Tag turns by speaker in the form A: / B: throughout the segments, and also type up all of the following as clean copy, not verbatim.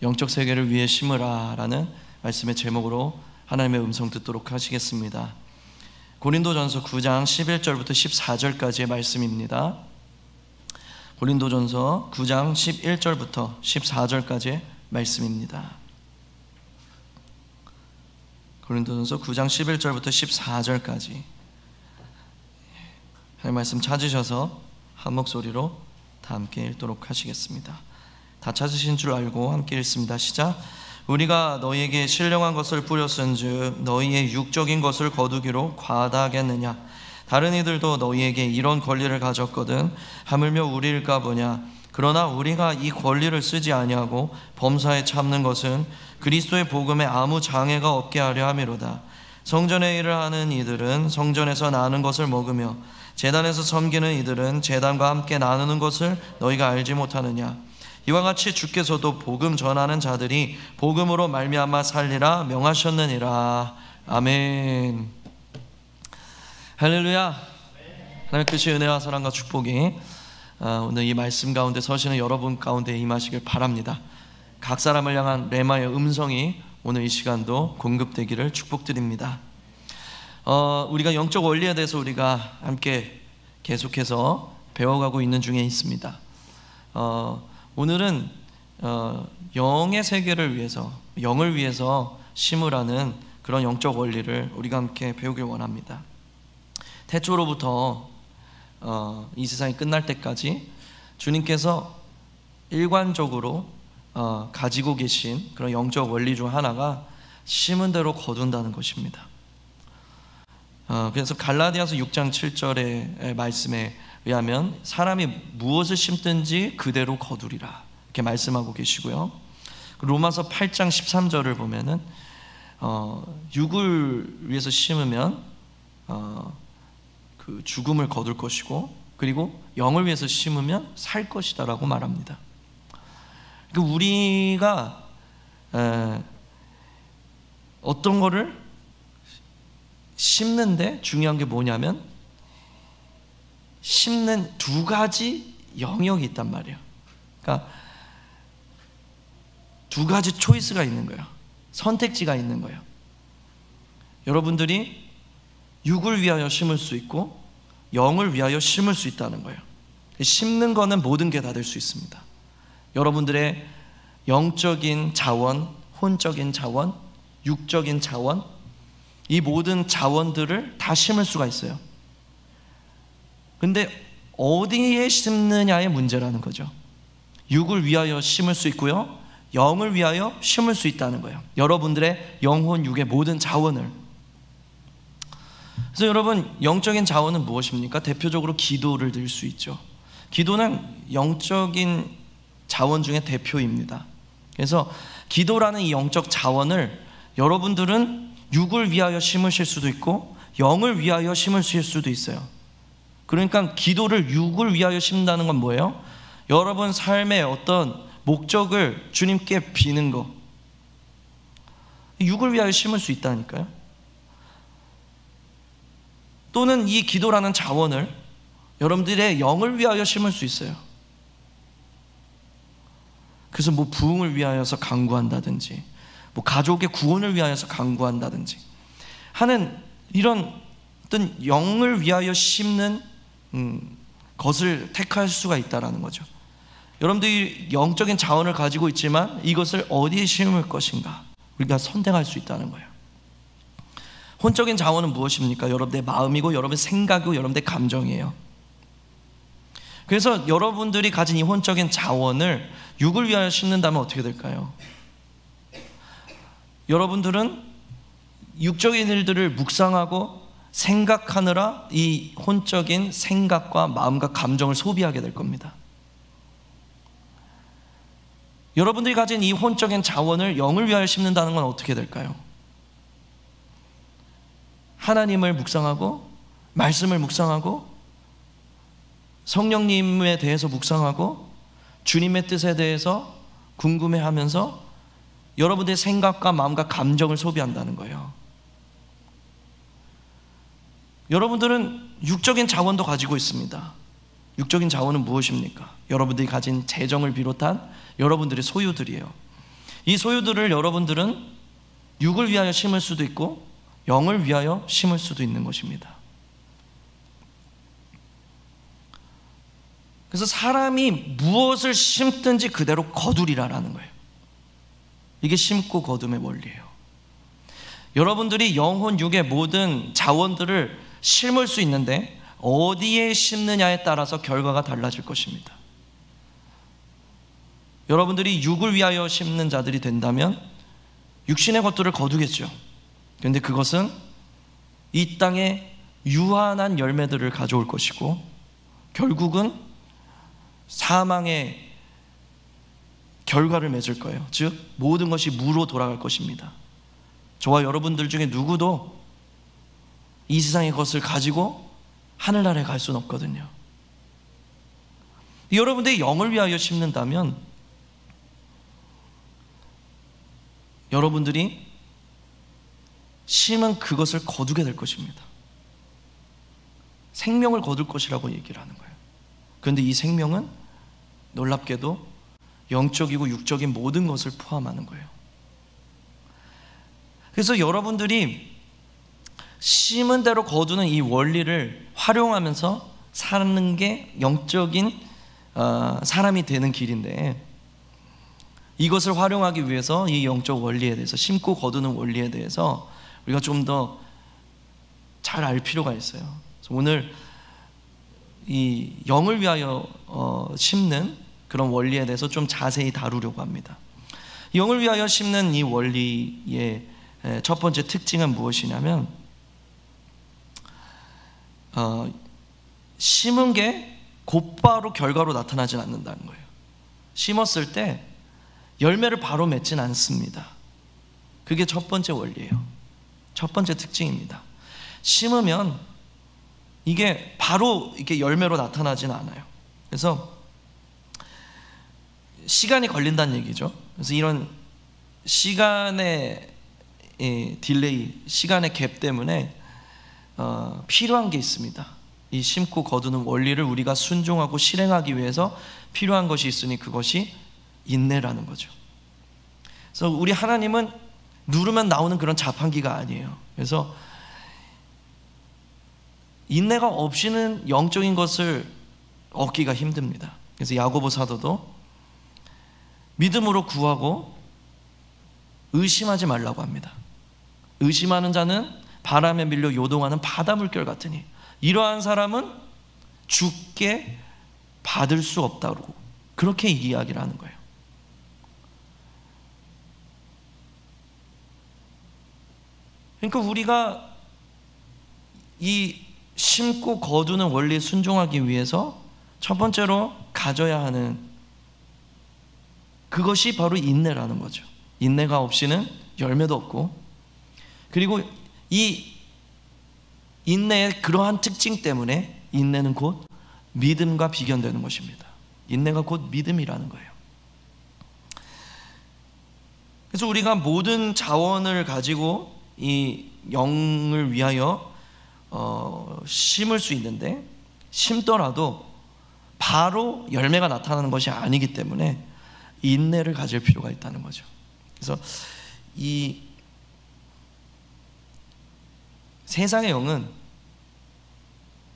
A: 영적 세계를 위해 심으라 라는 말씀의 제목으로 하나님의 음성 듣도록 하시겠습니다. 고린도전서 9장 11절부터 14절까지의 말씀입니다. 고린도전서 9장 11절부터 14절까지의 말씀입니다. 고린도전서 9장 11절부터 14절까지 하나님 말씀 찾으셔서 한 목소리로 다 함께 읽도록 하시겠습니다. 다 찾으신 줄 알고 함께 읽습니다. 시작. 우리가 너희에게 신령한 것을 뿌렸은즉 너희의 육적인 것을 거두기로 과다하겠느냐? 다른 이들도 너희에게 이런 권리를 가졌거든 하물며 우리일까 보냐? 그러나 우리가 이 권리를 쓰지 아니하고 범사에 참는 것은 그리스도의 복음에 아무 장애가 없게 하려 함이로다. 성전의 일을 하는 이들은 성전에서 나는 것을 먹으며 제단에서 섬기는 이들은 제단과 함께 나누는 것을 너희가 알지 못하느냐? 이와 같이 주께서도 복음 전하는 자들이 복음으로 말미암아 살리라 명하셨느니라. 아멘. 할렐루야. 하나님의 크신 은혜와 사랑과 축복이 오늘 이 말씀 가운데 서시는 여러분 가운데 임하시길 바랍니다. 각 사람을 향한 레마의 음성이 오늘 이 시간도 공급되기를 축복드립니다. 우리가 영적 원리에 대해서 우리가 함께 계속해서 배워가고 있는 중에 있습니다. 오늘은 영의 세계를 위해서, 영을 위해서 심으라는 그런 영적 원리를 우리가 함께 배우길 원합니다. 태초로부터 이 세상이 끝날 때까지 주님께서 일관적으로 가지고 계신 그런 영적 원리 중 하나가 심은 대로 거둔다는 것입니다. 그래서 갈라디아서 6장 7절의 말씀에 의하면 사람이 무엇을 심든지 그대로 거두리라 이렇게 말씀하고 계시고요. 로마서 8장 13절을 보면은 육을 위해서 심으면 그 죽음을 거둘 것이고 그리고 영을 위해서 심으면 살 것이다 라고 말합니다. 우리가 어떤 거를 심는데 중요한 게 뭐냐면 심는 두 가지 영역이 있단 말이에요. 그러니까 두 가지 초이스가 있는 거예요. 선택지가 있는 거예요. 여러분들이 육을 위하여 심을 수 있고 영을 위하여 심을 수 있다는 거예요. 심는 거는 모든 게 다 될 수 있습니다. 여러분들의 영적인 자원, 혼적인 자원, 육적인 자원, 이 모든 자원들을 다 심을 수가 있어요. 근데 어디에 심느냐의 문제라는 거죠. 육을 위하여 심을 수 있고요, 영을 위하여 심을 수 있다는 거예요. 여러분들의 영혼, 육의 모든 자원을. 그래서 여러분, 영적인 자원은 무엇입니까? 대표적으로 기도를 들 수 있죠. 기도는 영적인 자원 중에 대표입니다. 그래서 기도라는 이 영적 자원을 여러분들은 육을 위하여 심으실 수도 있고 영을 위하여 심으실 수도 있어요. 그러니까 기도를 육을 위하여 심는다는 건 뭐예요? 여러분 삶의 어떤 목적을 주님께 비는 거, 육을 위하여 심을 수 있다니까요. 또는 이 기도라는 자원을 여러분들의 영을 위하여 심을 수 있어요. 그래서 뭐 부흥을 위하여서 간구한다든지 뭐 가족의 구원을 위하여서 간구한다든지 하는 이런 어떤 영을 위하여 심는 것을 택할 수가 있다는 거죠. 여러분들이 영적인 자원을 가지고 있지만 이것을 어디에 심을 것인가 우리가 선택할 수 있다는 거예요. 혼적인 자원은 무엇입니까? 여러분의 마음이고 여러분의 생각이고 여러분의 감정이에요. 그래서 여러분들이 가진 이 혼적인 자원을 육을 위하여 심는다면 어떻게 될까요? 여러분들은 육적인 일들을 묵상하고 생각하느라 이 혼적인 생각과 마음과 감정을 소비하게 될 겁니다. 여러분들이 가진 이 혼적인 자원을 영을 위하여 심는다는 건 어떻게 될까요? 하나님을 묵상하고 말씀을 묵상하고 성령님에 대해서 묵상하고 주님의 뜻에 대해서 궁금해하면서 여러분들의 생각과 마음과 감정을 소비한다는 거예요. 여러분들은 육적인 자원도 가지고 있습니다. 육적인 자원은 무엇입니까? 여러분들이 가진 재정을 비롯한 여러분들의 소유들이에요. 이 소유들을 여러분들은 육을 위하여 심을 수도 있고 영을 위하여 심을 수도 있는 것입니다. 그래서 사람이 무엇을 심든지 그대로 거두리라라는 거예요. 이게 심고 거둠의 원리예요. 여러분들이 영혼, 육의 모든 자원들을 심을 수 있는데 어디에 심느냐에 따라서 결과가 달라질 것입니다. 여러분들이 육을 위하여 심는 자들이 된다면 육신의 것들을 거두겠죠. 그런데 그것은 이 땅에 유한한 열매들을 가져올 것이고 결국은 사망의 결과를 맺을 거예요. 즉 모든 것이 무로 돌아갈 것입니다. 저와 여러분들 중에 누구도 이 세상의 것을 가지고 하늘나라에 갈 수는 없거든요. 여러분들이 영을 위하여 심는다면 여러분들이 심은 그것을 거두게 될 것입니다. 생명을 거둘 것이라고 얘기를 하는 거예요. 그런데 이 생명은 놀랍게도 영적이고 육적인 모든 것을 포함하는 거예요. 그래서 여러분들이 심은 대로 거두는 이 원리를 활용하면서 사는 게 영적인 사람이 되는 길인데, 이것을 활용하기 위해서 이 영적 원리에 대해서, 심고 거두는 원리에 대해서 우리가 좀 더 잘 알 필요가 있어요. 그래서 오늘 이 영을 위하여 심는 그런 원리에 대해서 좀 자세히 다루려고 합니다. 영을 위하여 심는 이 원리의 첫 번째 특징은 무엇이냐면 심은 게 곧바로 결과로 나타나진 않는다는 거예요. 심었을 때 열매를 바로 맺진 않습니다. 그게 첫 번째 원리예요. 첫 번째 특징입니다. 심으면 이게 바로 이렇게 열매로 나타나진 않아요. 그래서 시간이 걸린다는 얘기죠. 그래서 이런 시간의 딜레이, 시간의 갭 때문에 필요한 게 있습니다. 이 심고 거두는 원리를 우리가 순종하고 실행하기 위해서 필요한 것이 있으니 그것이 인내라는 거죠. 그래서 우리 하나님은 누르면 나오는 그런 자판기가 아니에요. 그래서 인내가 없이는 영적인 것을 얻기가 힘듭니다. 그래서 야고보 사도도 믿음으로 구하고 의심하지 말라고 합니다. 의심하는 자는 바람에 밀려 요동하는 바다 물결 같으니 이러한 사람은 죽게 받을 수 없다고 그렇게 이야기를 하는 거예요. 그러니까 우리가 이 심고 거두는 원리에 순종하기 위해서 첫 번째로 가져야 하는 그것이 바로 인내라는 거죠. 인내가 없이는 열매도 없고, 그리고 이 인내의 그러한 특징 때문에 인내는 곧 믿음과 비견되는 것입니다. 인내가 곧 믿음이라는 거예요. 그래서 우리가 모든 자원을 가지고 이 영을 위하여 심을 수 있는데, 심더라도 바로 열매가 나타나는 것이 아니기 때문에 인내를 가질 필요가 있다는 거죠. 그래서 이 세상의 영은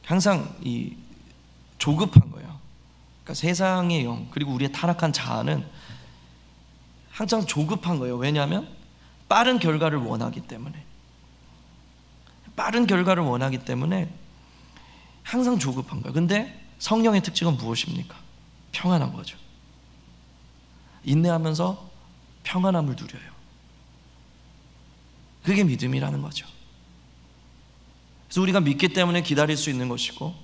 A: 항상 이 조급한 거예요. 그러니까 세상의 영, 그리고 우리의 타락한 자아는 항상 조급한 거예요. 왜냐하면 빠른 결과를 원하기 때문에, 빠른 결과를 원하기 때문에 항상 조급한 거예요. 근데 성령의 특징은 무엇입니까? 평안한 거죠. 인내하면서 평안함을 누려요. 그게 믿음이라는 거죠. 그래서 우리가 믿기 때문에 기다릴 수 있는 것이고,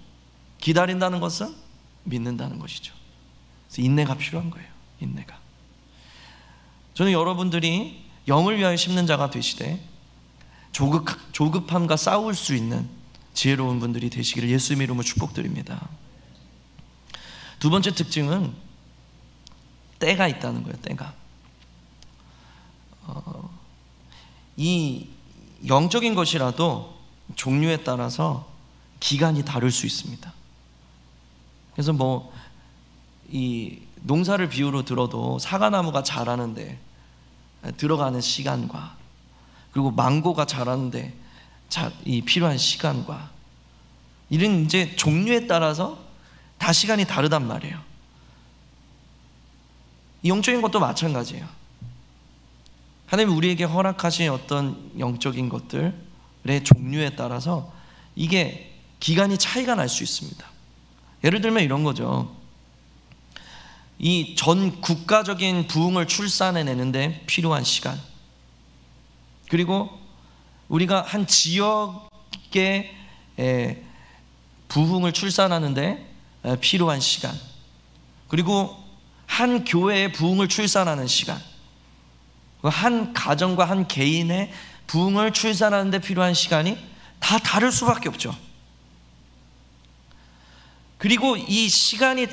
A: 기다린다는 것은 믿는다는 것이죠. 그래서 인내가 필요한 거예요. 인내가. 저는 여러분들이 영을 위하여 심는 자가 되시되 조급함과 싸울 수 있는 지혜로운 분들이 되시기를 예수님의 이름으로 축복드립니다. 두 번째 특징은 때가 있다는 거예요. 때가. 이 영적인 것이라도 종류에 따라서 기간이 다를 수 있습니다. 그래서 이 농사를 비유로 들어도 사과나무가 자라는데 들어가는 시간과, 그리고 망고가 자라는데 이 필요한 시간과, 이런 이제 종류에 따라서 다 시간이 다르단 말이에요. 영적인 것도 마찬가지예요. 하나님 우리에게 허락하신 어떤 영적인 것들의 종류에 따라서 이게 기간이 차이가 날 수 있습니다. 예를 들면 이런 거죠. 이 전 국가적인 부흥을 출산해내는데 필요한 시간, 그리고 우리가 한 지역의 부흥을 출산하는데 필요한 시간, 그리고 한 교회의 부흥을 출산하는 시간, 한 가정과 한 개인의 부흥을 출산하는데 필요한 시간이 다 다를 수밖에 없죠. 그리고 이 시간이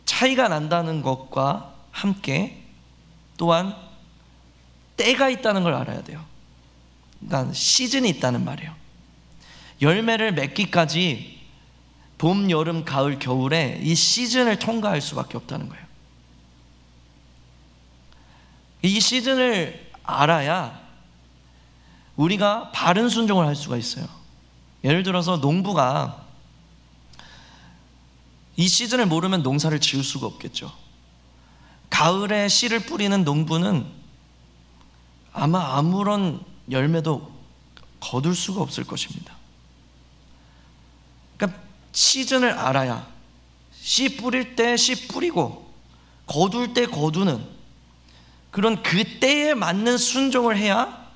A: 차이가 난다는 것과 함께 또한 때가 있다는 걸 알아야 돼요. 그러니까 시즌이 있다는 말이에요. 열매를 맺기까지 봄, 여름, 가을, 겨울에 이 시즌을 통과할 수밖에 없다는 거예요. 이 시즌을 알아야 우리가 바른 순종을 할 수가 있어요. 예를 들어서 농부가 이 시즌을 모르면 농사를 지을 수가 없겠죠. 가을에 씨를 뿌리는 농부는 아마 아무런 열매도 거둘 수가 없을 것입니다. 그러니까 시즌을 알아야 씨 뿌릴 때 씨 뿌리고 거둘 때 거두는 그런 그 때에 맞는 순종을 해야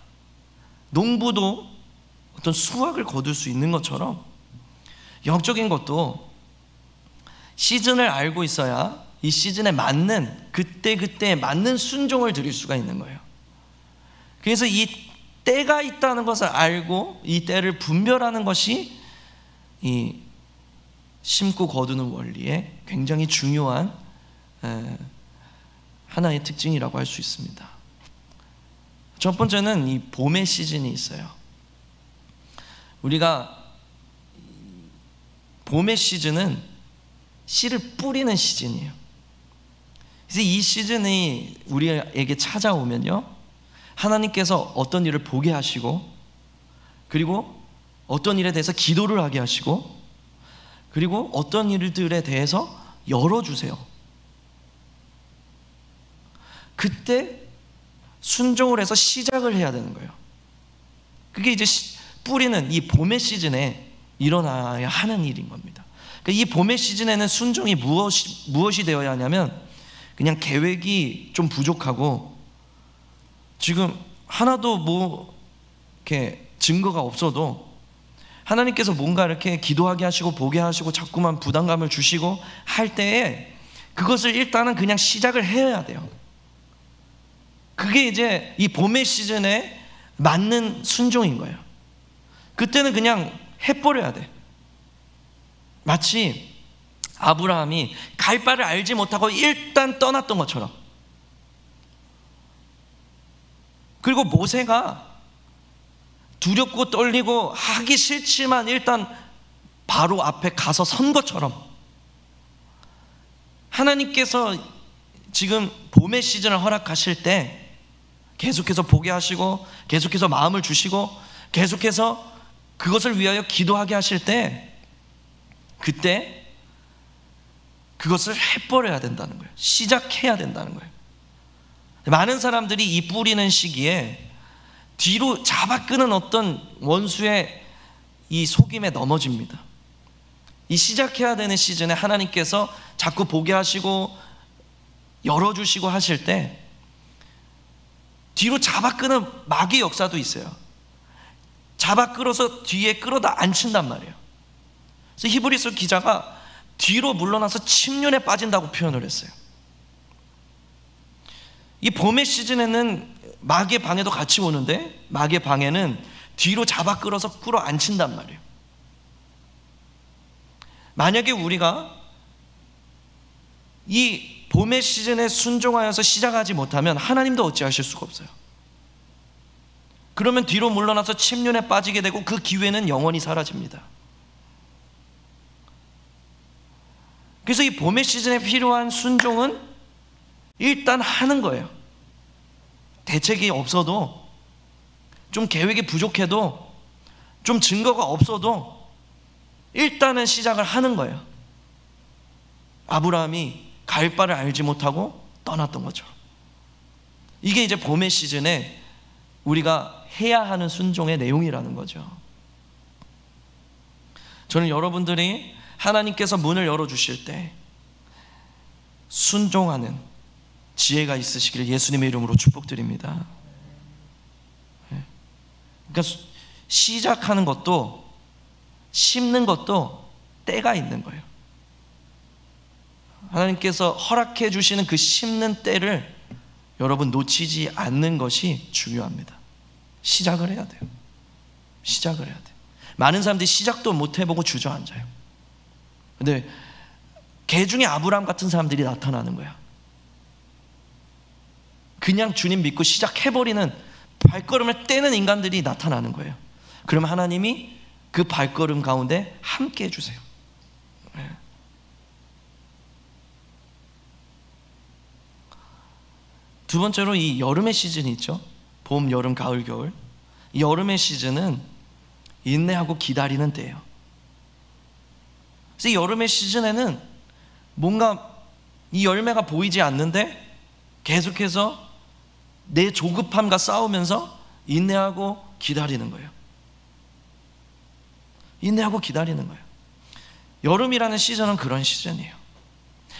A: 농부도 어떤 수확을 거둘 수 있는 것처럼 영적인 것도 시즌을 알고 있어야 이 시즌에 맞는 그때그때에 맞는 순종을 드릴 수가 있는 거예요. 그래서 이 때가 있다는 것을 알고 이 때를 분별하는 것이 이 심고 거두는 원리의 굉장히 중요한 하나의 특징이라고 할 수 있습니다. 첫 번째는 이 봄의 시즌이 있어요. 우리가 봄의 시즌은 씨를 뿌리는 시즌이에요. 그래서 이 시즌이 우리에게 찾아오면요, 하나님께서 어떤 일을 보게 하시고, 그리고 어떤 일에 대해서 기도를 하게 하시고, 그리고 어떤 일들에 대해서 열어주세요. 그때 순종을 해서 시작을 해야 되는 거예요. 그게 이제 뿌리는 이 봄의 시즌에 일어나야 하는 일인 겁니다. 그러니까 이 봄의 시즌에는 순종이 무엇이 되어야 하냐면, 그냥 계획이 좀 부족하고 지금 하나도 이렇게 증거가 없어도 하나님께서 뭔가 이렇게 기도하게 하시고 보게 하시고 자꾸만 부담감을 주시고 할 때에 그것을 일단은 그냥 시작을 해야 돼요. 그게 이제 이 봄의 시즌에 맞는 순종인 거예요. 그때는 그냥 해버려야 돼. 마치 아브라함이 갈 바를 알지 못하고 일단 떠났던 것처럼. 그리고 모세가 두렵고 떨리고 하기 싫지만 일단 바로 앞에 가서 선 것처럼, 하나님께서 지금 봄의 시즌을 허락하실 때 계속해서 보게 하시고 계속해서 마음을 주시고 계속해서 그것을 위하여 기도하게 하실 때, 그때 그것을 해버려야 된다는 거예요. 시작해야 된다는 거예요. 많은 사람들이 이 뿌리는 시기에 뒤로 잡아끄는 어떤 원수의 이 속임에 넘어집니다. 이 시작해야 되는 시즌에 하나님께서 자꾸 보게 하시고 열어주시고 하실 때 뒤로 잡아끄는 마귀의 역사도 있어요. 잡아끌어서 뒤에 끌어다 앉힌단 말이에요. 그래서 히브리서 기자가 뒤로 물러나서 침륜에 빠진다고 표현을 했어요. 이 봄의 시즌에는 마귀의 방해도 같이 오는데 마귀의 방해는 뒤로 잡아 끌어서 끌어 앉힌단 말이에요. 만약에 우리가 이 봄의 시즌에 순종하여서 시작하지 못하면 하나님도 어찌하실 수가 없어요. 그러면 뒤로 물러나서 침륜에 빠지게 되고 그 기회는 영원히 사라집니다. 그래서 이 봄의 시즌에 필요한 순종은 일단 하는 거예요. 대책이 없어도, 좀 계획이 부족해도, 좀 증거가 없어도 일단은 시작을 하는 거예요. 아브라함이 갈 바를 알지 못하고 떠났던 것처럼. 이게 이제 봄의 시즌에 우리가 해야 하는 순종의 내용이라는 거죠. 저는 여러분들이 하나님께서 문을 열어주실 때 순종하는 지혜가 있으시기를 예수님의 이름으로 축복드립니다. 그러니까 시작하는 것도, 심는 것도 때가 있는 거예요. 하나님께서 허락해 주시는 그 심는 때를 여러분 놓치지 않는 것이 중요합니다. 시작을 해야 돼요. 시작을 해야 돼요. 많은 사람들이 시작도 못 해보고 주저앉아요. 근데 개 중에 아브라함 같은 사람들이 나타나는 거야. 그냥 주님 믿고 시작해버리는, 발걸음을 떼는 인간들이 나타나는 거예요. 그러면 하나님이 그 발걸음 가운데 함께 해주세요. 두 번째로 이 여름의 시즌이 있죠. 봄, 여름, 가을, 겨울. 이 여름의 시즌은 인내하고 기다리는 때예요. 그래서 이 여름의 시즌에는 뭔가 이 열매가 보이지 않는데 계속해서 내 조급함과 싸우면서 인내하고 기다리는 거예요. 인내하고 기다리는 거예요. 여름이라는 시즌은 그런 시즌이에요.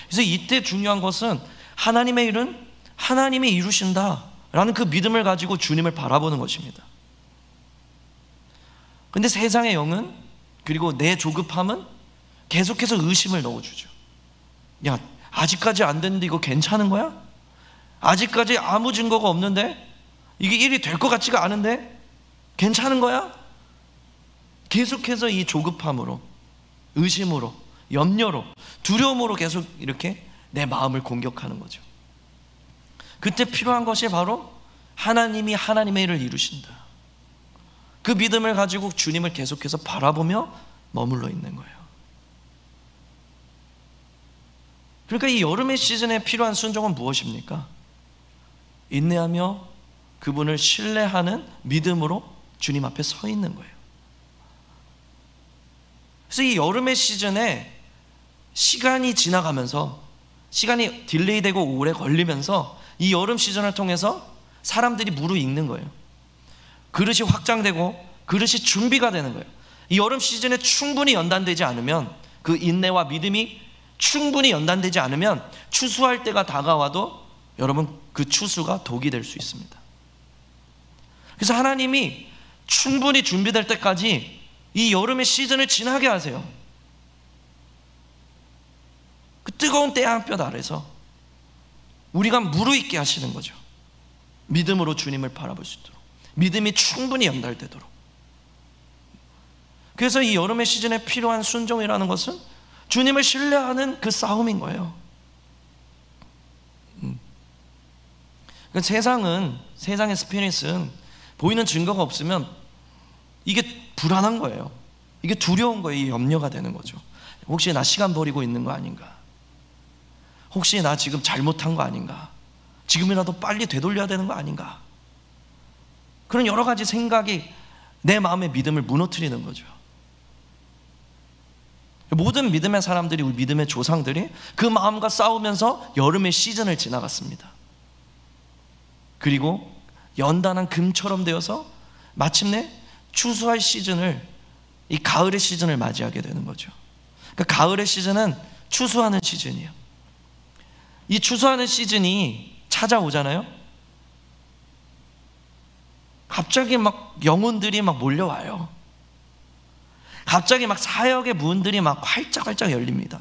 A: 그래서 이때 중요한 것은 하나님의 일은 하나님이 이루신다라는 그 믿음을 가지고 주님을 바라보는 것입니다. 근데 세상의 영은, 그리고 내 조급함은 계속해서 의심을 넣어주죠. 야, 아직까지 안 됐는데 이거 괜찮은 거야? 아직까지 아무 증거가 없는데? 이게 일이 될 것 같지가 않은데? 괜찮은 거야? 계속해서 이 조급함으로, 의심으로, 염려로, 두려움으로 계속 이렇게 내 마음을 공격하는 거죠. 그때 필요한 것이 바로 하나님이 하나님의 일을 이루신다. 그 믿음을 가지고 주님을 계속해서 바라보며 머물러 있는 거예요. 그러니까 이 여름의 시즌에 필요한 순종은 무엇입니까? 인내하며 그분을 신뢰하는 믿음으로 주님 앞에 서 있는 거예요. 그래서 이 여름의 시즌에 시간이 지나가면서, 시간이 딜레이되고 오래 걸리면서 이 여름 시즌을 통해서 사람들이 무르익는 거예요. 그릇이 확장되고 그릇이 준비가 되는 거예요. 이 여름 시즌에 충분히 연단되지 않으면, 그 인내와 믿음이 충분히 연단되지 않으면 추수할 때가 다가와도 여러분 그 추수가 독이 될 수 있습니다. 그래서 하나님이 충분히 준비될 때까지 이 여름의 시즌을 지나게 하세요. 그 뜨거운 때 한 뼘 아래서 우리가 무르익게 하시는 거죠. 믿음으로 주님을 바라볼 수 있도록, 믿음이 충분히 연달되도록. 그래서 이 여름의 시즌에 필요한 순종이라는 것은 주님을 신뢰하는 그 싸움인 거예요. 그러니까 세상의 스피릿은 보이는 증거가 없으면 이게 불안한 거예요. 이게 두려운 거예요. 이 염려가 되는 거죠. 혹시 나 시간 버리고 있는 거 아닌가? 혹시 나 지금 잘못한 거 아닌가? 지금이라도 빨리 되돌려야 되는 거 아닌가? 그런 여러 가지 생각이 내 마음의 믿음을 무너뜨리는 거죠. 모든 믿음의 사람들이, 우리 믿음의 조상들이 그 마음과 싸우면서 여름의 시즌을 지나갔습니다. 그리고 연단한 금처럼 되어서 마침내 추수할 시즌을, 이 가을의 시즌을 맞이하게 되는 거죠. 그러니까 가을의 시즌은 추수하는 시즌이에요. 이 추수하는 시즌이 찾아오잖아요. 갑자기 막 영혼들이 막 몰려와요. 갑자기 막 사역의 문들이 막 활짝활짝 열립니다.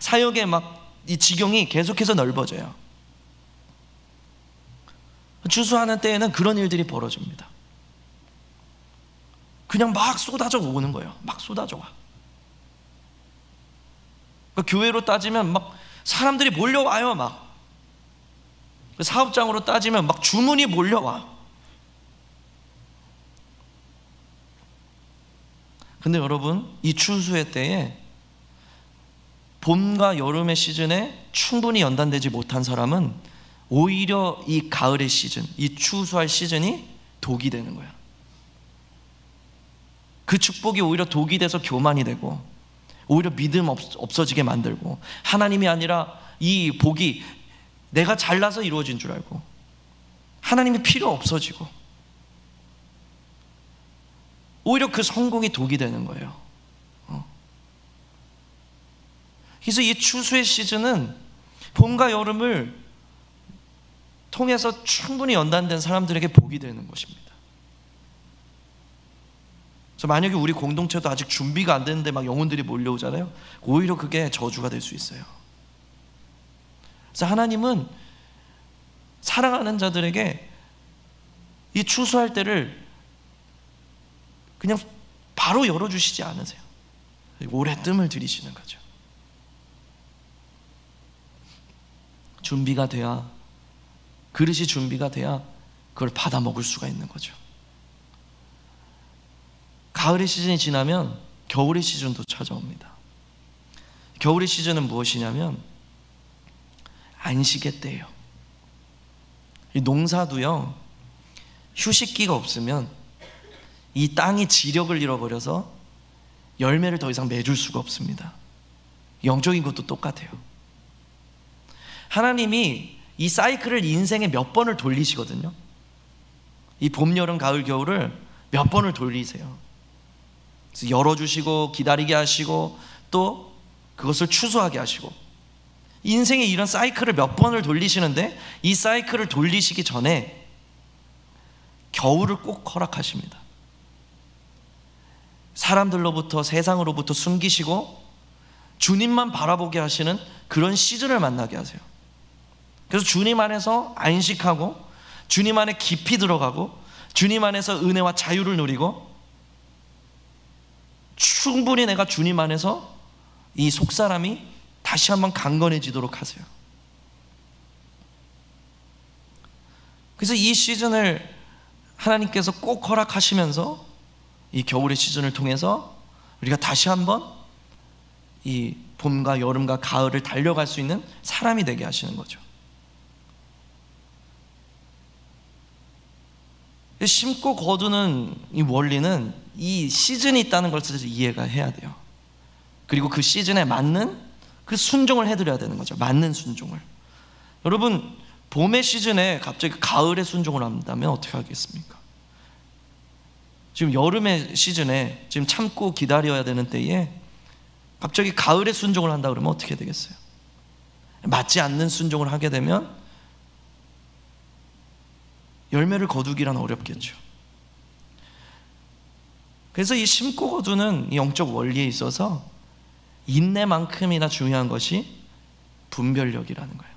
A: 사역의 막 이 지경이 계속해서 넓어져요. 추수하는 때에는 그런 일들이 벌어집니다. 그냥 막 쏟아져 오는 거예요. 막 쏟아져 와. 그러니까 교회로 따지면 막 사람들이 몰려와요. 막 사업장으로 따지면 막 주문이 몰려와. 근데 여러분, 이 추수의 때에 봄과 여름의 시즌에 충분히 연단되지 못한 사람은 오히려 이 가을의 시즌, 이 추수할 시즌이 독이 되는 거야. 그 축복이 오히려 독이 돼서 교만이 되고, 오히려 믿음 없어지게 만들고, 하나님이 아니라 이 복이 내가 잘나서 이루어진 줄 알고 하나님이 필요 없어지고, 오히려 그 성공이 독이 되는 거예요. 그래서 이 추수의 시즌은 봄과 여름을 통해서 충분히 연단된 사람들에게 복이 되는 것입니다. 그래서 만약에 우리 공동체도 아직 준비가 안 됐는데 막 영혼들이 몰려오잖아요. 오히려 그게 저주가 될 수 있어요. 그래서 하나님은 사랑하는 자들에게 이 추수할 때를 그냥 바로 열어주시지 않으세요. 오래 뜸을 들이시는 거죠. 준비가 돼야, 그릇이 준비가 돼야 그걸 받아 먹을 수가 있는 거죠. 가을의 시즌이 지나면 겨울의 시즌도 찾아옵니다. 겨울의 시즌은 무엇이냐면 안식의 때예요. 이 농사도요, 휴식기가 없으면 이 땅이 지력을 잃어버려서 열매를 더 이상 맺을 수가 없습니다. 영적인 것도 똑같아요. 하나님이 이 사이클을 인생에 몇 번을 돌리시거든요. 이 봄, 여름, 가을, 겨울을 몇 번을 돌리세요. 그래서 열어주시고 기다리게 하시고 또 그것을 추수하게 하시고, 인생의 이런 사이클을 몇 번을 돌리시는데, 이 사이클을 돌리시기 전에 겨울을 꼭 허락하십니다. 사람들로부터, 세상으로부터 숨기시고 주님만 바라보게 하시는 그런 시즌을 만나게 하세요. 그래서 주님 안에서 안식하고, 주님 안에 깊이 들어가고, 주님 안에서 은혜와 자유를 누리고, 충분히 내가 주님 안에서 이 속사람이 다시 한번 강건해지도록 하세요. 그래서 이 시즌을 하나님께서 꼭 허락하시면서 이 겨울의 시즌을 통해서 우리가 다시 한번 이 봄과 여름과 가을을 달려갈 수 있는 사람이 되게 하시는 거죠. 심고 거두는 이 원리는 이 시즌이 있다는 것을 이해가 해야 돼요. 그리고 그 시즌에 맞는 그 순종을 해드려야 되는 거죠. 맞는 순종을. 여러분, 봄의 시즌에 갑자기 가을의 순종을 한다면 어떻게 하겠습니까? 지금 여름의 시즌에 지금 참고 기다려야 되는 때에 갑자기 가을의 순종을 한다 그러면 어떻게 되겠어요? 맞지 않는 순종을 하게 되면 열매를 거두기란 어렵겠죠. 그래서 이 심고 거두는 영적 원리에 있어서 인내만큼이나 중요한 것이 분별력이라는 거예요.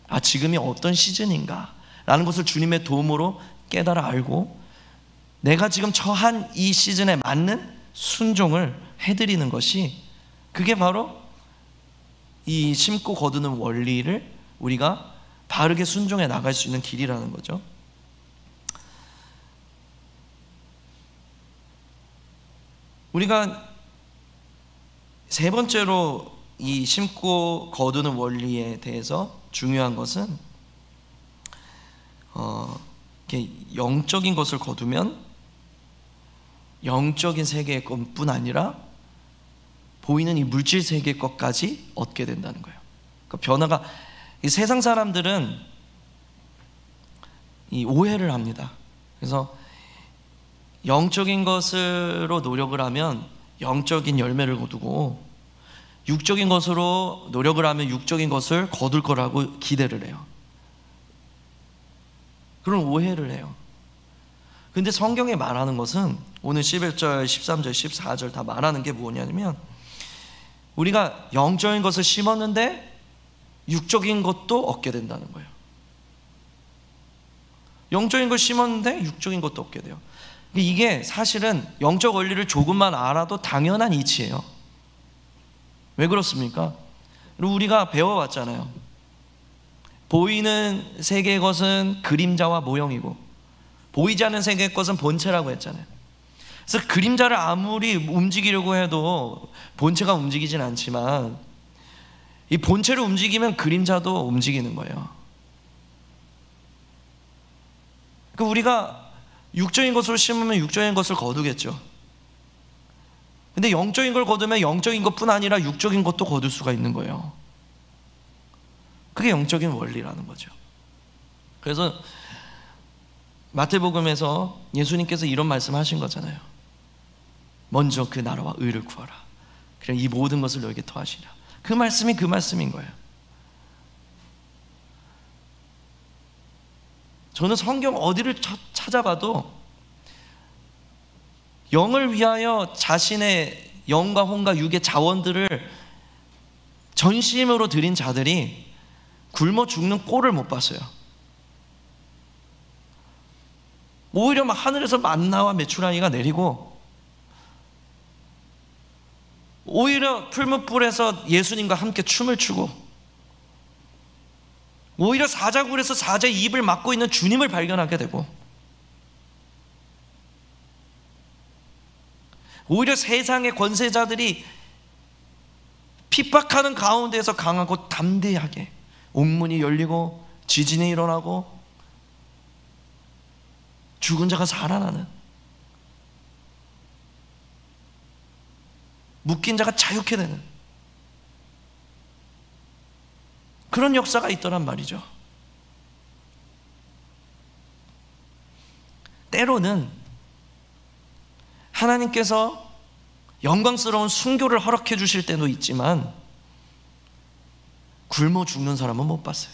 A: 아, 지금이 어떤 시즌인가 라는 것을 주님의 도움으로 깨달아 알고, 내가 지금 처한 이 시즌에 맞는 순종을 해드리는 것이, 그게 바로 이 심고 거두는 원리를 우리가 바르게 순종해 나갈 수 있는 길이라는 거죠. 우리가 세 번째로 이 심고 거두는 원리에 대해서 중요한 것은 이렇게 영적인 것을 거두면 영적인 세계의 것뿐 아니라 보이는 이 물질 세계의 것까지 얻게 된다는 거예요. 그러니까 변화가, 이 세상 사람들은 이 오해를 합니다. 그래서 영적인 것으로 노력을 하면 영적인 열매를 거두고, 육적인 것으로 노력을 하면 육적인 것을 거둘 거라고 기대를 해요. 그런 오해를 해요. 근데 성경에 말하는 것은, 오늘 11절, 13절, 14절 다 말하는 게 뭐냐면, 우리가 영적인 것을 심었는데 육적인 것도 얻게 된다는 거예요. 영적인 걸 심었는데 육적인 것도 얻게 돼요. 이게 사실은 영적 원리를 조금만 알아도 당연한 이치예요. 왜 그렇습니까? 우리가 배워왔잖아요. 보이는 세계의 것은 그림자와 모형이고 보이지 않는 세계의 것은 본체라고 했잖아요. 그래서 그림자를 아무리 움직이려고 해도 본체가 움직이진 않지만 이 본체를 움직이면 그림자도 움직이는 거예요. 그러니까 우리가 육적인 것으로 심으면 육적인 것을 거두겠죠. 근데 영적인 걸 거두면 영적인 것뿐 아니라 육적인 것도 거둘 수가 있는 거예요. 그게 영적인 원리라는 거죠. 그래서 마태복음에서 예수님께서 이런 말씀하신 거잖아요. 먼저 그 나라와 의를 구하라. 그럼 이 모든 것을 너에게 더하시리라. 그 말씀이 그 말씀인 거예요. 저는 성경 어디를 찾아봐도 영을 위하여 자신의 영과 혼과 육의 자원들을 전심으로 드린 자들이 굶어 죽는 꼴을 못 봤어요. 오히려 막 하늘에서 만나와 메추라기가 내리고, 오히려 풀무불에서 예수님과 함께 춤을 추고, 오히려 사자굴에서 사자의 입을 막고 있는 주님을 발견하게 되고, 오히려 세상의 권세자들이 핍박하는 가운데에서 강하고 담대하게 옥문이 열리고 지진이 일어나고 죽은 자가 살아나는, 묶인 자가 자유케 되는 그런 역사가 있더란 말이죠. 때로는 하나님께서 영광스러운 순교를 허락해 주실 때도 있지만 굶어 죽는 사람은 못 봤어요.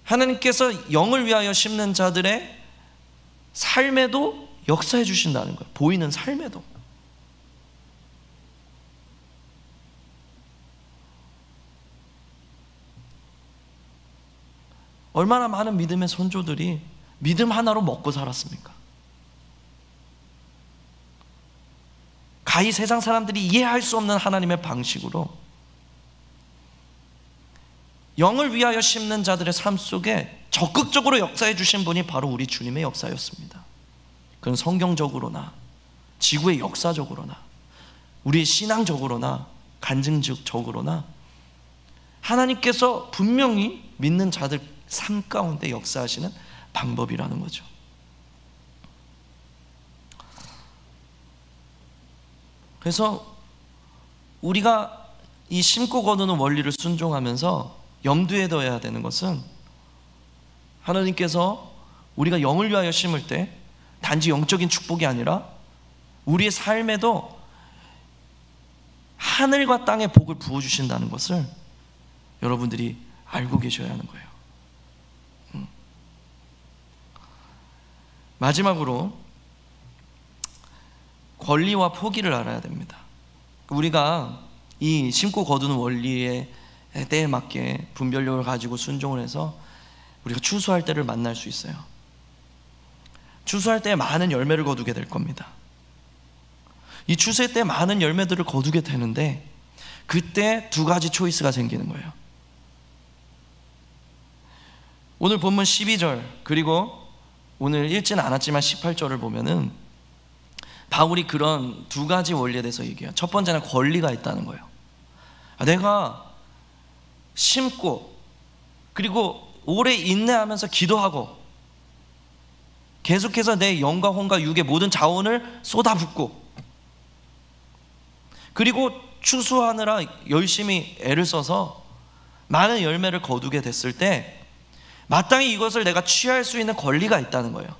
A: 하나님께서 영을 위하여 심는 자들의 삶에도 역사해 주신다는 거예요. 보이는 삶에도. 얼마나 많은 믿음의 선조들이 믿음 하나로 먹고 살았습니까? 가히 세상 사람들이 이해할 수 없는 하나님의 방식으로 영을 위하여 심는 자들의 삶 속에 적극적으로 역사해 주신 분이 바로 우리 주님의 역사였습니다. 그건 성경적으로나 지구의 역사적으로나 우리의 신앙적으로나 간증적으로나 하나님께서 분명히 믿는 자들 삶 가운데 역사하시는 방법이라는 거죠. 그래서 우리가 이 심고 거두는 원리를 순종하면서 염두에 둬야 되는 것은, 하나님께서 우리가 영을 위하여 심을 때 단지 영적인 축복이 아니라 우리의 삶에도 하늘과 땅의 복을 부어주신다는 것을 여러분들이 알고 계셔야 하는 거예요. 마지막으로 권리와 포기를 알아야 됩니다. 우리가 이 심고 거두는 원리의 때에 맞게 분별력을 가지고 순종을 해서 우리가 추수할 때를 만날 수 있어요. 추수할 때 많은 열매를 거두게 될 겁니다. 이 추수할 때 많은 열매들을 거두게 되는데 그때 두 가지 초이스가 생기는 거예요. 오늘 본문 12절 그리고 오늘 읽지는 않았지만 18절을 보면은 바울이 그런 두 가지 원리에 대해서 얘기해요. 첫 번째는 권리가 있다는 거예요. 내가 심고 그리고 오래 인내하면서 기도하고 계속해서 내 영과 혼과 육의 모든 자원을 쏟아붓고 그리고 추수하느라 열심히 애를 써서 많은 열매를 거두게 됐을 때 마땅히 이것을 내가 취할 수 있는 권리가 있다는 거예요.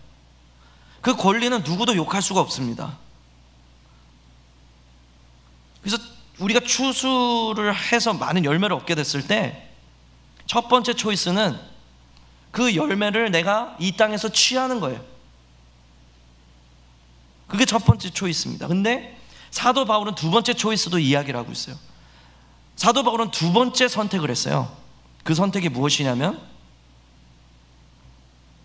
A: 그 권리는 누구도 욕할 수가 없습니다. 그래서 우리가 추수를 해서 많은 열매를 얻게 됐을 때 첫 번째 초이스는 그 열매를 내가 이 땅에서 취하는 거예요. 그게 첫 번째 초이스입니다. 근데 사도 바울은 두 번째 초이스도 이야기를 하고 있어요. 사도 바울은 두 번째 선택을 했어요. 그 선택이 무엇이냐면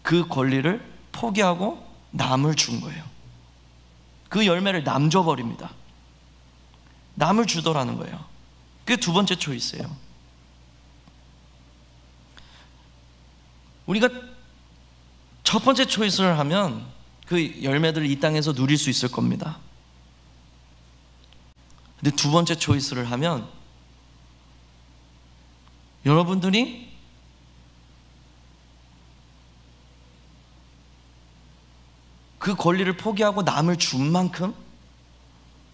A: 그 권리를 포기하고 남을 준 거예요. 그 열매를 남 줘버립니다. 남을 주더라는 거예요. 그게 두 번째 초이스예요. 우리가 첫 번째 초이스를 하면 그 열매들을 이 땅에서 누릴 수 있을 겁니다. 근데 두 번째 초이스를 하면 여러분들이 그 권리를 포기하고 남을 준 만큼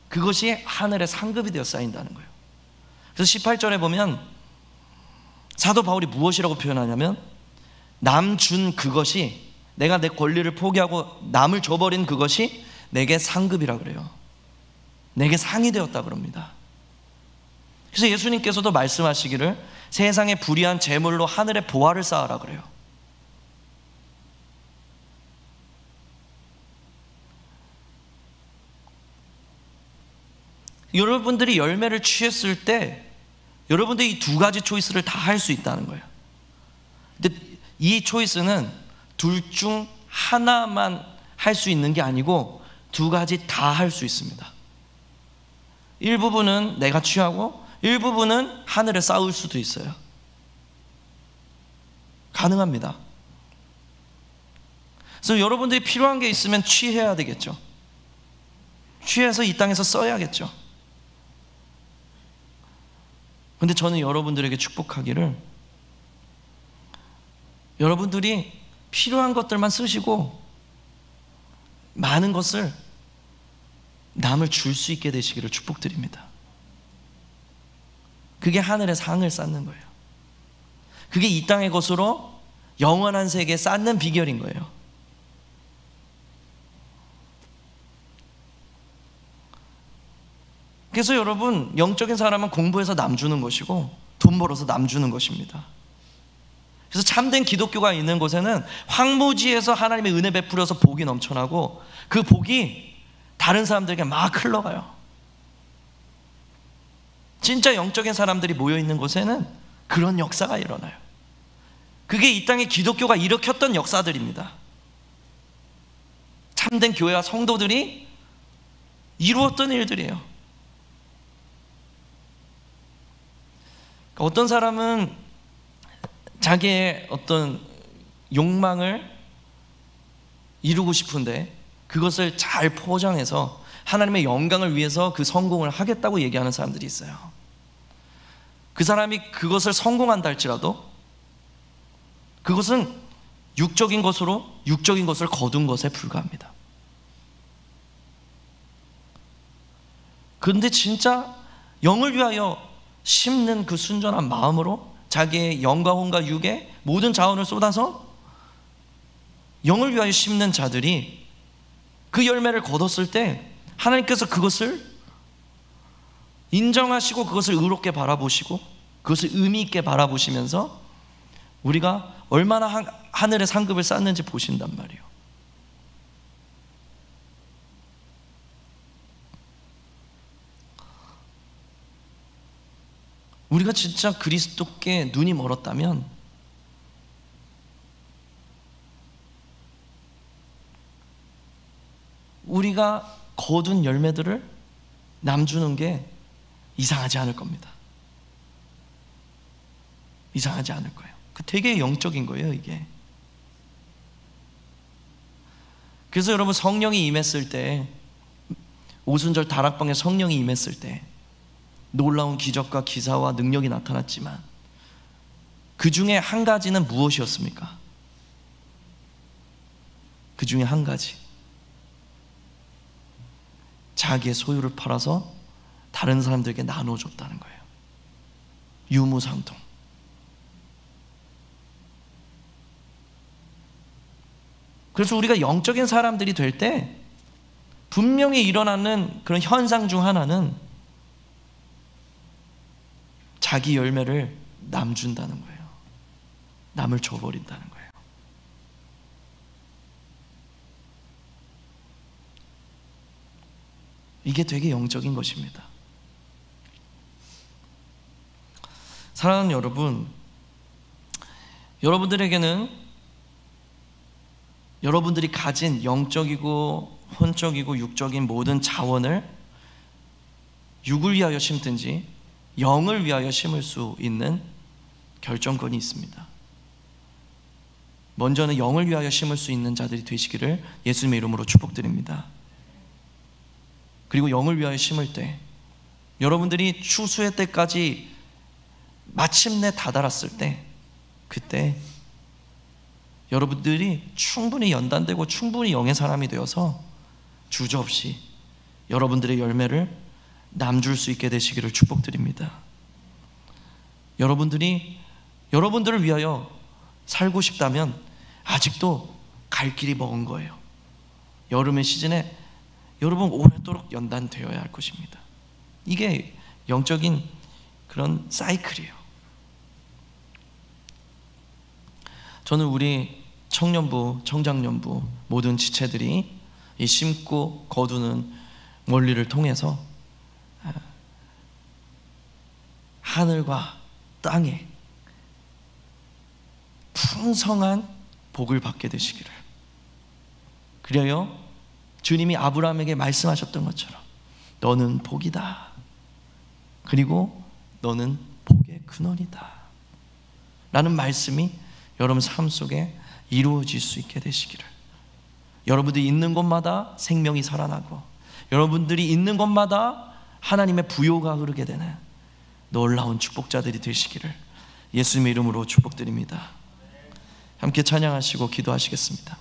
A: 그것이 하늘의 상급이 되어 쌓인다는 거예요. 그래서 18절에 보면 사도 바울이 무엇이라고 표현하냐면, 남 준 그것이, 내가 내 권리를 포기하고 남을 줘버린 그것이 내게 상급이라 그래요. 내게 상이 되었다 그럽니다. 그래서 예수님께서도 말씀하시기를 세상의 불의한 재물로 하늘의 보화를 쌓으라 그래요. 여러분들이 열매를 취했을 때 여러분들이 이 두 가지 초이스를 다 할 수 있다는 거예요. 근데 이 초이스는 둘 중 하나만 할 수 있는 게 아니고 두 가지 다 할 수 있습니다. 일부분은 내가 취하고 일부분은 하늘에 쌓을 수도 있어요. 가능합니다. 그래서 여러분들이 필요한 게 있으면 취해야 되겠죠. 취해서 이 땅에서 써야겠죠. 근데 저는 여러분들에게 축복하기를, 여러분들이 필요한 것들만 쓰시고 많은 것을 남을 줄 수 있게 되시기를 축복드립니다. 그게 하늘의 상을 쌓는 거예요. 그게 이 땅의 것으로 영원한 세계에 쌓는 비결인 거예요. 그래서 여러분, 영적인 사람은 공부해서 남 주는 것이고 돈 벌어서 남 주는 것입니다. 그래서 참된 기독교가 있는 곳에는 황무지에서 하나님의 은혜 베풀어서 복이 넘쳐나고 그 복이 다른 사람들에게 막 흘러가요. 진짜 영적인 사람들이 모여있는 곳에는 그런 역사가 일어나요. 그게 이 땅에 기독교가 일으켰던 역사들입니다. 참된 교회와 성도들이 이루었던 일들이에요. 어떤 사람은 자기의 어떤 욕망을 이루고 싶은데 그것을 잘 포장해서 하나님의 영광을 위해서 그 성공을 하겠다고 얘기하는 사람들이 있어요. 그 사람이 그것을 성공한다 할지라도 그것은 육적인 것으로 육적인 것을 거둔 것에 불과합니다. 그런데 진짜 영을 위하여 심는 그 순전한 마음으로 자기의 영과 혼과 육에 모든 자원을 쏟아서 영을 위하여 심는 자들이 그 열매를 거뒀을 때 하나님께서 그것을 인정하시고 그것을 의롭게 바라보시고 그것을 의미 있게 바라보시면서 우리가 얼마나 하늘의 상급을 쌓는지 보신단 말이에요. 우리가 진짜 그리스도께 눈이 멀었다면 우리가 거둔 열매들을 남주는 게 이상하지 않을 겁니다. 이상하지 않을 거예요. 그 되게 영적인 거예요, 이게. 그래서 여러분, 성령이 임했을 때, 오순절 다락방에 성령이 임했을 때 놀라운 기적과 기사와 능력이 나타났지만 그 중에 한 가지는 무엇이었습니까? 그 중에 한 가지, 자기의 소유를 팔아서 다른 사람들에게 나눠줬다는 거예요. 유무상통. 그래서 우리가 영적인 사람들이 될 때 분명히 일어나는 그런 현상 중 하나는 자기 열매를 남 준다는 거예요. 남을 줘버린다는 거예요. 이게 되게 영적인 것입니다. 사랑하는 여러분, 여러분들에게는 여러분들이 가진 영적이고 혼적이고 육적인 모든 자원을 육을 위하여 심든지 영을 위하여 심을 수 있는 결정권이 있습니다. 먼저는 영을 위하여 심을 수 있는 자들이 되시기를 예수님의 이름으로 축복드립니다. 그리고 영을 위하여 심을 때 여러분들이 추수의 때까지 마침내 다다랐을 때 그때 여러분들이 충분히 연단되고 충분히 영의 사람이 되어서 주저없이 여러분들의 열매를 남줄 수 있게 되시기를 축복드립니다. 여러분들이 여러분들을 위하여 살고 싶다면 아직도 갈 길이 먼 거예요. 여름의 시즌에 여러분 오래도록 연단되어야 할 것입니다. 이게 영적인 그런 사이클이에요. 저는 우리 청년부, 청장년부 모든 지체들이 이 심고 거두는 원리를 통해서 하늘과 땅에 풍성한 복을 받게 되시기를. 그래요 주님이 아브라함에게 말씀하셨던 것처럼 너는 복이다. 그리고 너는 복의 근원이다 라는 말씀이 여러분 삶 속에 이루어질 수 있게 되시기를. 여러분들이 있는 곳마다 생명이 살아나고 여러분들이 있는 곳마다 하나님의 부요가 흐르게 되는 놀라운 축복자들이 되시기를 예수님의 이름으로 축복드립니다. 함께 찬양하시고 기도하시겠습니다.